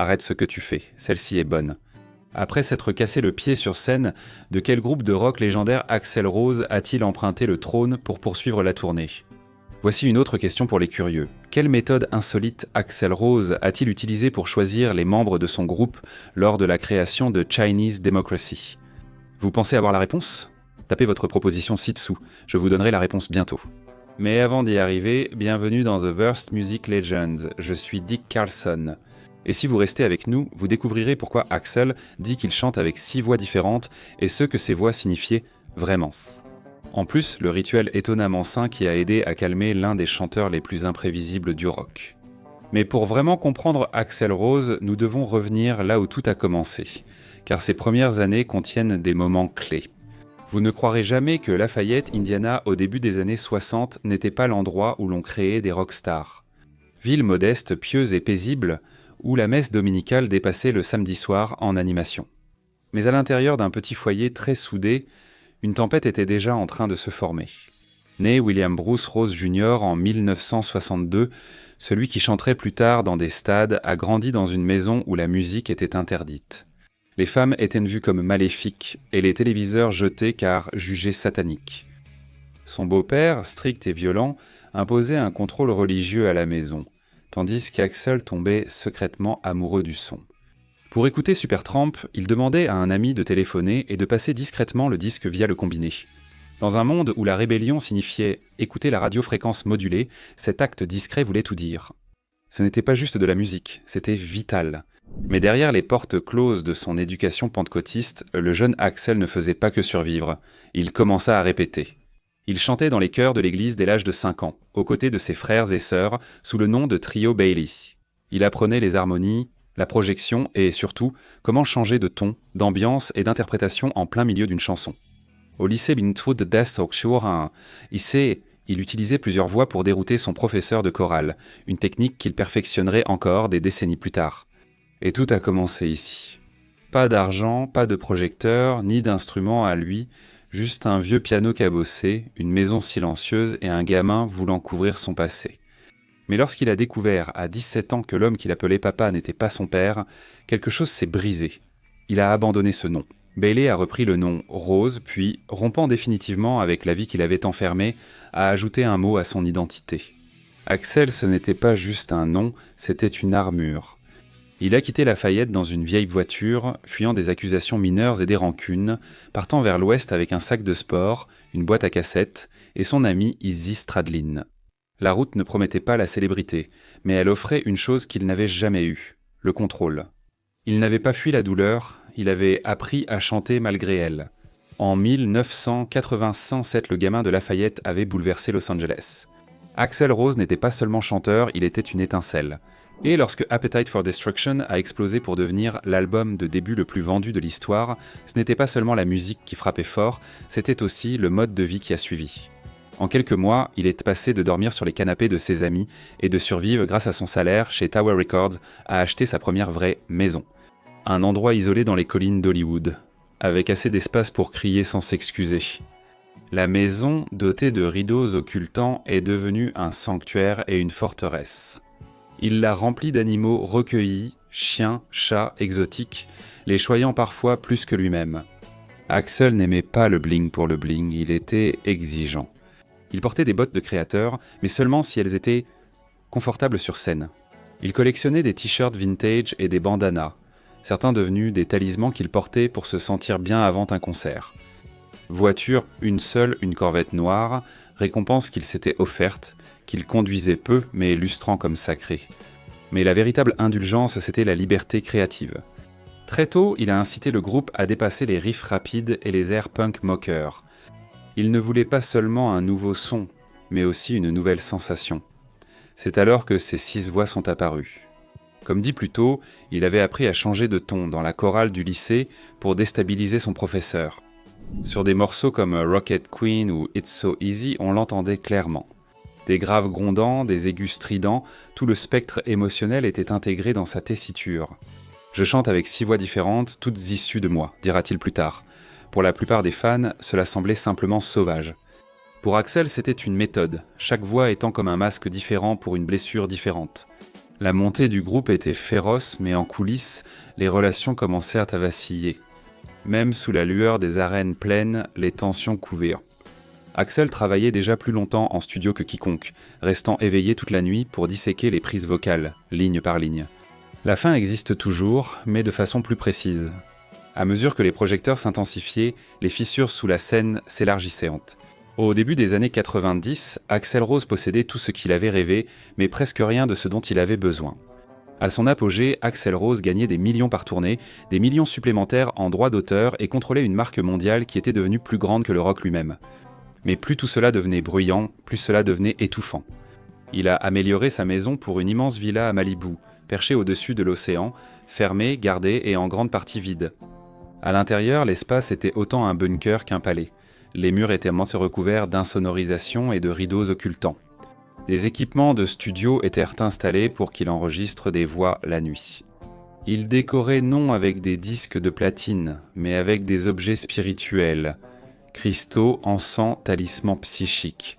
Arrête ce que tu fais, celle-ci est bonne. Après s'être cassé le pied sur scène, de quel groupe de rock légendaire Axl Rose a-t-il emprunté le trône pour poursuivre la tournée ? Voici une autre question pour les curieux. Quelle méthode insolite Axl Rose a-t-il utilisée pour choisir les membres de son groupe lors de la création de Chinese Democracy ? Vous pensez avoir la réponse ? Tapez votre proposition ci-dessous, je vous donnerai la réponse bientôt. Mais avant d'y arriver, bienvenue dans The Worst Music Legends, je suis Dick Carlson. Et si vous restez avec nous, vous découvrirez pourquoi Axl dit qu'il chante avec 6 voix différentes et ce que ces voix signifiaient vraiment. En plus, le rituel étonnamment sain qui a aidé à calmer l'un des chanteurs les plus imprévisibles du rock. Mais pour vraiment comprendre Axl Rose, nous devons revenir là où tout a commencé, car ces premières années contiennent des moments clés. Vous ne croirez jamais que Lafayette, Indiana, au début des années 60, n'était pas l'endroit où l'on créait des rockstars. Ville modeste, pieuse et paisible, où la messe dominicale dépassait le samedi soir en animation. Mais à l'intérieur d'un petit foyer très soudé, une tempête était déjà en train de se former. Né William Bruce Rose Jr. en 1962, celui qui chanterait plus tard dans des stades a grandi dans une maison où la musique était interdite. Les femmes étaient vues comme maléfiques et les téléviseurs jetés car jugés sataniques. Son beau-père, strict et violent, imposait un contrôle religieux à la maison, tandis qu'Axl tombait secrètement amoureux du son. Pour écouter Supertramp, il demandait à un ami de téléphoner et de passer discrètement le disque via le combiné. Dans un monde où la rébellion signifiait écouter la radiofréquence modulée, cet acte discret voulait tout dire. Ce n'était pas juste de la musique, c'était vital. Mais derrière les portes closes de son éducation pentecôtiste, le jeune Axl ne faisait pas que survivre. Il commença à répéter. Il chantait dans les chœurs de l'église dès l'âge de 5 ans, aux côtés de ses frères et sœurs, sous le nom de Trio Bailey. Il apprenait les harmonies, la projection et surtout, comment changer de ton, d'ambiance et d'interprétation en plein milieu d'une chanson. Au lycée Linwood d'Est-Yorkshire, il utilisait plusieurs voix pour dérouter son professeur de chorale, une technique qu'il perfectionnerait encore des décennies plus tard. Et tout a commencé ici. Pas d'argent, pas de projecteur, ni d'instrument à lui, juste un vieux piano cabossé, une maison silencieuse et un gamin voulant couvrir son passé. Mais lorsqu'il a découvert à 17 ans que l'homme qu'il appelait papa n'était pas son père, quelque chose s'est brisé. Il a abandonné ce nom. Bailey a repris le nom Rose, puis, rompant définitivement avec la vie qu'il avait enfermée, a ajouté un mot à son identité. Axl, ce n'était pas juste un nom, c'était une armure. Il a quitté Lafayette dans une vieille voiture, fuyant des accusations mineures et des rancunes, partant vers l'ouest avec un sac de sport, une boîte à cassettes et son ami Izzy Stradlin. La route ne promettait pas la célébrité, mais elle offrait une chose qu'il n'avait jamais eue, le contrôle. Il n'avait pas fui la douleur, il avait appris à chanter malgré elle. En 1987, le gamin de Lafayette avait bouleversé Los Angeles. Axl Rose n'était pas seulement chanteur, il était une étincelle. Et lorsque Appetite for Destruction a explosé pour devenir l'album de début le plus vendu de l'histoire, ce n'était pas seulement la musique qui frappait fort, c'était aussi le mode de vie qui a suivi. En quelques mois, il est passé de dormir sur les canapés de ses amis et de survivre grâce à son salaire chez Tower Records à acheter sa première vraie maison. Un endroit isolé dans les collines d'Hollywood, avec assez d'espace pour crier sans s'excuser. La maison, dotée de rideaux occultants, est devenue un sanctuaire et une forteresse. Il l'a remplie d'animaux recueillis, chiens, chats, exotiques, les choyant parfois plus que lui-même. Axl n'aimait pas le bling pour le bling, il était exigeant. Il portait des bottes de créateur, mais seulement si elles étaient confortables sur scène. Il collectionnait des t-shirts vintage et des bandanas, certains devenus des talismans qu'il portait pour se sentir bien avant un concert. Voiture, une Corvette noire, récompense qu'il s'était offerte, qu'il conduisait peu mais lustrant comme sacré. Mais la véritable indulgence, c'était la liberté créative. Très tôt, il a incité le groupe à dépasser les riffs rapides et les airs punk moqueurs. Il ne voulait pas seulement un nouveau son, mais aussi une nouvelle sensation. C'est alors que ces 6 voix sont apparues. Comme dit plus tôt, il avait appris à changer de ton dans la chorale du lycée pour déstabiliser son professeur. Sur des morceaux comme Rocket Queen ou It's So Easy, on l'entendait clairement. Des graves grondants, des aigus stridents, tout le spectre émotionnel était intégré dans sa tessiture. « Je chante avec 6 voix différentes, toutes issues de moi », dira-t-il plus tard. Pour la plupart des fans, cela semblait simplement sauvage. Pour Axl, c'était une méthode, chaque voix étant comme un masque différent pour une blessure différente. La montée du groupe était féroce, mais en coulisses, les relations commencèrent à vaciller. Même sous la lueur des arènes pleines, les tensions couvirent. Axel travaillait déjà plus longtemps en studio que quiconque, restant éveillé toute la nuit pour disséquer les prises vocales, ligne par ligne. La fin existe toujours, mais de façon plus précise. À mesure que les projecteurs s'intensifiaient, les fissures sous la scène s'élargissaient. Au début des années 90, Axl Rose possédait tout ce qu'il avait rêvé, mais presque rien de ce dont il avait besoin. À son apogée, Axl Rose gagnait des millions par tournée, des millions supplémentaires en droits d'auteur et contrôlait une marque mondiale qui était devenue plus grande que le rock lui-même. Mais plus tout cela devenait bruyant, plus cela devenait étouffant. Il a amélioré sa maison pour une immense villa à Malibu, perchée au-dessus de l'océan, fermée, gardée et en grande partie vide. À l'intérieur, l'espace était autant un bunker qu'un palais. Les murs étaient recouverts d'insonorisation et de rideaux occultants. Des équipements de studio étaient installés pour qu'il enregistre des voix la nuit. Il décorait non avec des disques de platine, mais avec des objets spirituels, cristaux, encens, talismans psychiques.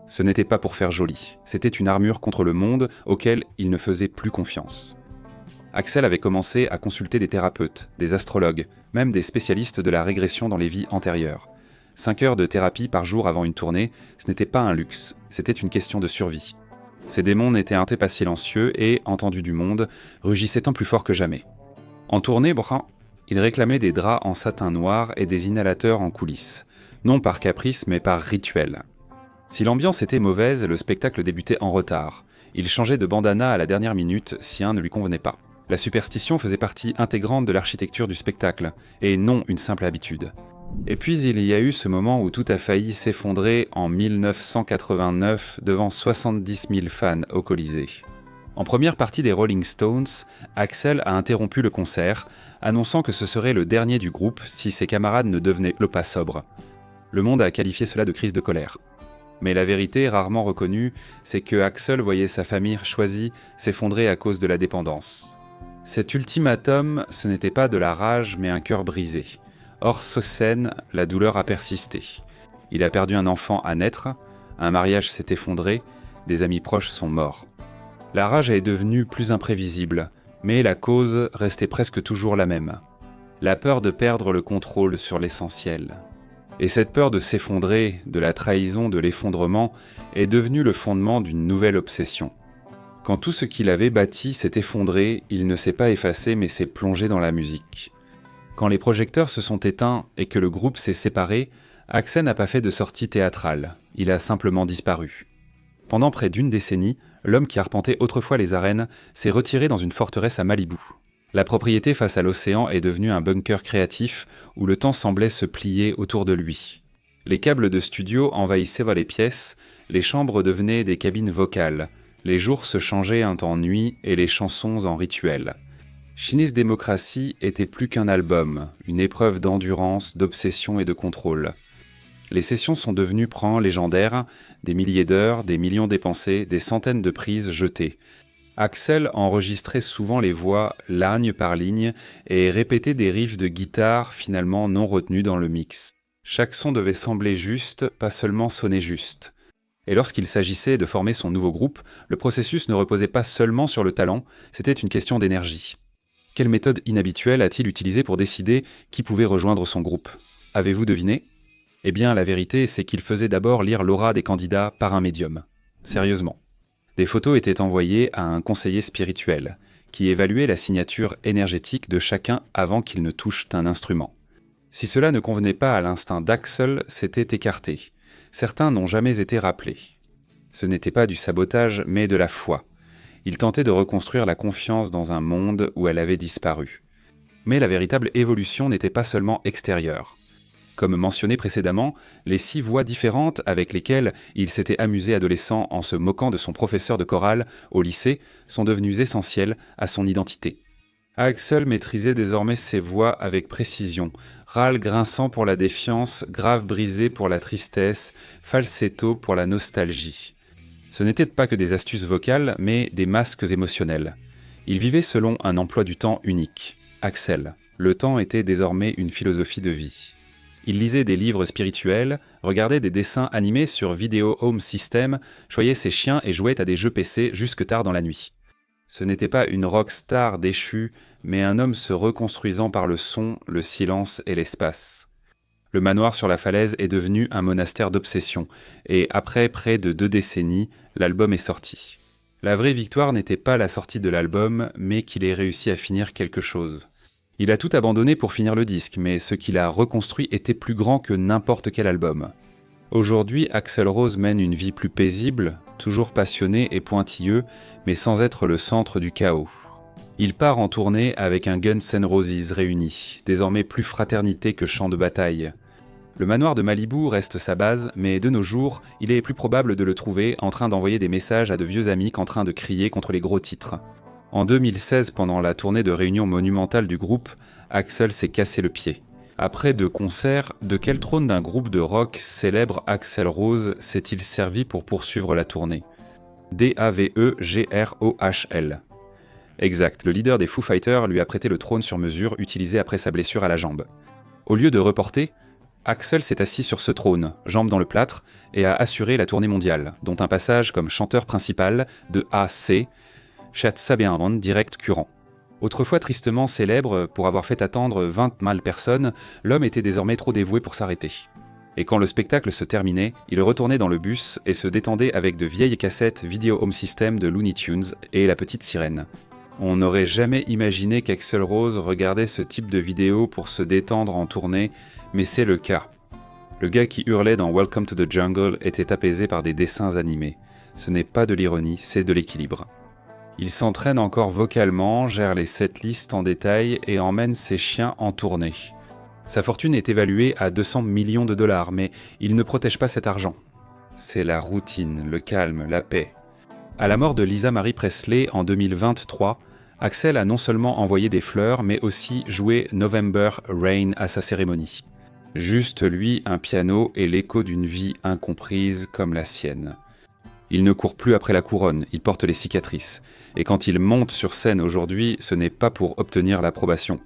Ce n'était pas pour faire joli, c'était une armure contre le monde auquel il ne faisait plus confiance. Axl avait commencé à consulter des thérapeutes, des astrologues, même des spécialistes de la régression dans les vies antérieures. 5 heures de thérapie par jour avant une tournée, ce n'était pas un luxe, c'était une question de survie. Ces démons n'étaient pas silencieux et, entendus du monde, rugissaient tant plus fort que jamais. En tournée, il réclamait des draps en satin noir et des inhalateurs en coulisses, non par caprice mais par rituel. Si l'ambiance était mauvaise, le spectacle débutait en retard. Il changeait de bandana à la dernière minute si un ne lui convenait pas. La superstition faisait partie intégrante de l'architecture du spectacle, et non une simple habitude. Et puis il y a eu ce moment où tout a failli s'effondrer en 1989 devant 70 000 fans au Colisée. En première partie des Rolling Stones, Axl a interrompu le concert, annonçant que ce serait le dernier du groupe si ses camarades ne devenaient pas sobres. Le monde a qualifié cela de crise de colère. Mais la vérité, rarement reconnue, c'est que Axl voyait sa famille choisie s'effondrer à cause de la dépendance. Cet ultimatum, ce n'était pas de la rage mais un cœur brisé. Hors scène, la douleur a persisté. Il a perdu un enfant à naître, un mariage s'est effondré, des amis proches sont morts. La rage est devenue plus imprévisible, mais la cause restait presque toujours la même. La peur de perdre le contrôle sur l'essentiel. Et cette peur de s'effondrer, de la trahison, de l'effondrement, est devenue le fondement d'une nouvelle obsession. Quand tout ce qu'il avait bâti s'est effondré, il ne s'est pas effacé mais s'est plongé dans la musique. Quand les projecteurs se sont éteints et que le groupe s'est séparé, Axl n'a pas fait de sortie théâtrale, il a simplement disparu. Pendant près d'une décennie, l'homme qui arpentait autrefois les arènes s'est retiré dans une forteresse à Malibu. La propriété face à l'océan est devenue un bunker créatif où le temps semblait se plier autour de lui. Les câbles de studio envahissaient les pièces, les chambres devenaient des cabines vocales, les jours se changeaient en nuit et les chansons en rituel. Chinese Democracy était plus qu'un album, une épreuve d'endurance, d'obsession et de contrôle. Les sessions sont devenues légendaires, des milliers d'heures, des millions dépensés, des centaines de prises jetées. Axl enregistrait souvent les voix ligne par ligne et répétait des riffs de guitare finalement non retenus dans le mix. Chaque son devait sembler juste, pas seulement sonner juste. Et lorsqu'il s'agissait de former son nouveau groupe, le processus ne reposait pas seulement sur le talent, c'était une question d'énergie. Quelle méthode inhabituelle a-t-il utilisée pour décider qui pouvait rejoindre son groupe ? Avez-vous deviné ? Eh bien, la vérité, c'est qu'il faisait d'abord lire l'aura des candidats par un médium. Sérieusement. Des photos étaient envoyées à un conseiller spirituel, qui évaluait la signature énergétique de chacun avant qu'il ne touche un instrument. Si cela ne convenait pas à l'instinct d'Axl, c'était écarté. Certains n'ont jamais été rappelés. Ce n'était pas du sabotage, mais de la foi. Il tentait de reconstruire la confiance dans un monde où elle avait disparu. Mais la véritable évolution n'était pas seulement extérieure. Comme mentionné précédemment, les 6 voix différentes avec lesquelles il s'était amusé adolescent en se moquant de son professeur de chorale au lycée sont devenues essentielles à son identité. Axl maîtrisait désormais ses voix avec précision, râle grinçant pour la défiance, grave brisé pour la tristesse, falsetto pour la nostalgie. Ce n'étaient pas que des astuces vocales, mais des masques émotionnels. Il vivait selon un emploi du temps unique. Axl, le temps était désormais une philosophie de vie. Il lisait des livres spirituels, regardait des dessins animés sur Video Home System, choyait ses chiens et jouait à des jeux PC jusque tard dans la nuit. Ce n'était pas une rock star déchue, mais un homme se reconstruisant par le son, le silence et l'espace. Le manoir sur la falaise est devenu un monastère d'obsession, et après près de 2 décennies, l'album est sorti. La vraie victoire n'était pas la sortie de l'album, mais qu'il ait réussi à finir quelque chose. Il a tout abandonné pour finir le disque, mais ce qu'il a reconstruit était plus grand que n'importe quel album. Aujourd'hui, Axl Rose mène une vie plus paisible, toujours passionné et pointilleux, mais sans être le centre du chaos. Il part en tournée avec un Guns N' Roses réuni, désormais plus fraternité que champ de bataille. Le manoir de Malibu reste sa base, mais de nos jours, il est plus probable de le trouver en train d'envoyer des messages à de vieux amis qu'en train de crier contre les gros titres. En 2016, pendant la tournée de réunion monumentale du groupe, Axl s'est cassé le pied. Après 2 concerts, de quel trône d'un groupe de rock célèbre Axl Rose s'est-il servi pour poursuivre la tournée ? DAVEGROHL. Exact, le leader des Foo Fighters lui a prêté le trône sur mesure utilisé après sa blessure à la jambe. Au lieu de reporter, Axl s'est assis sur ce trône, jambes dans le plâtre, et a assuré la tournée mondiale, dont un passage comme chanteur principal de AC, Chatsabeanron direct current. Autrefois tristement célèbre pour avoir fait attendre 20 000 personnes, l'homme était désormais trop dévoué pour s'arrêter. Et quand le spectacle se terminait, il retournait dans le bus et se détendait avec de vieilles cassettes Video Home System de Looney Tunes et La Petite Sirène. On n'aurait jamais imaginé qu'Axl Rose regardait ce type de vidéo pour se détendre en tournée, mais c'est le cas. Le gars qui hurlait dans Welcome to the Jungle était apaisé par des dessins animés. Ce n'est pas de l'ironie, c'est de l'équilibre. Il s'entraîne encore vocalement, gère les setlists en détail et emmène ses chiens en tournée. Sa fortune est évaluée à 200 millions de dollars, mais il ne protège pas cet argent. C'est la routine, le calme, la paix. À la mort de Lisa Marie Presley en 2023, Axl a non seulement envoyé des fleurs, mais aussi joué November Rain à sa cérémonie. Juste lui, un piano et l'écho d'une vie incomprise comme la sienne. Il ne court plus après la couronne, il porte les cicatrices. Et quand il monte sur scène aujourd'hui, ce n'est pas pour obtenir l'approbation.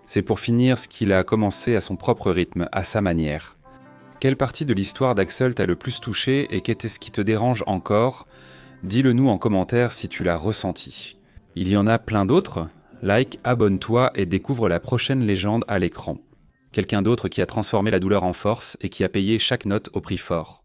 C'est pour finir ce qu'il a commencé à son propre rythme, à sa manière. Quelle partie de l'histoire d'Axl t'a le plus touché et qu'est-ce qui te dérange encore ? Dis-le nous en commentaire si tu l'as ressenti. Il y en a plein d'autres ? Like, abonne-toi et découvre la prochaine légende à l'écran. Quelqu'un d'autre qui a transformé la douleur en force et qui a payé chaque note au prix fort.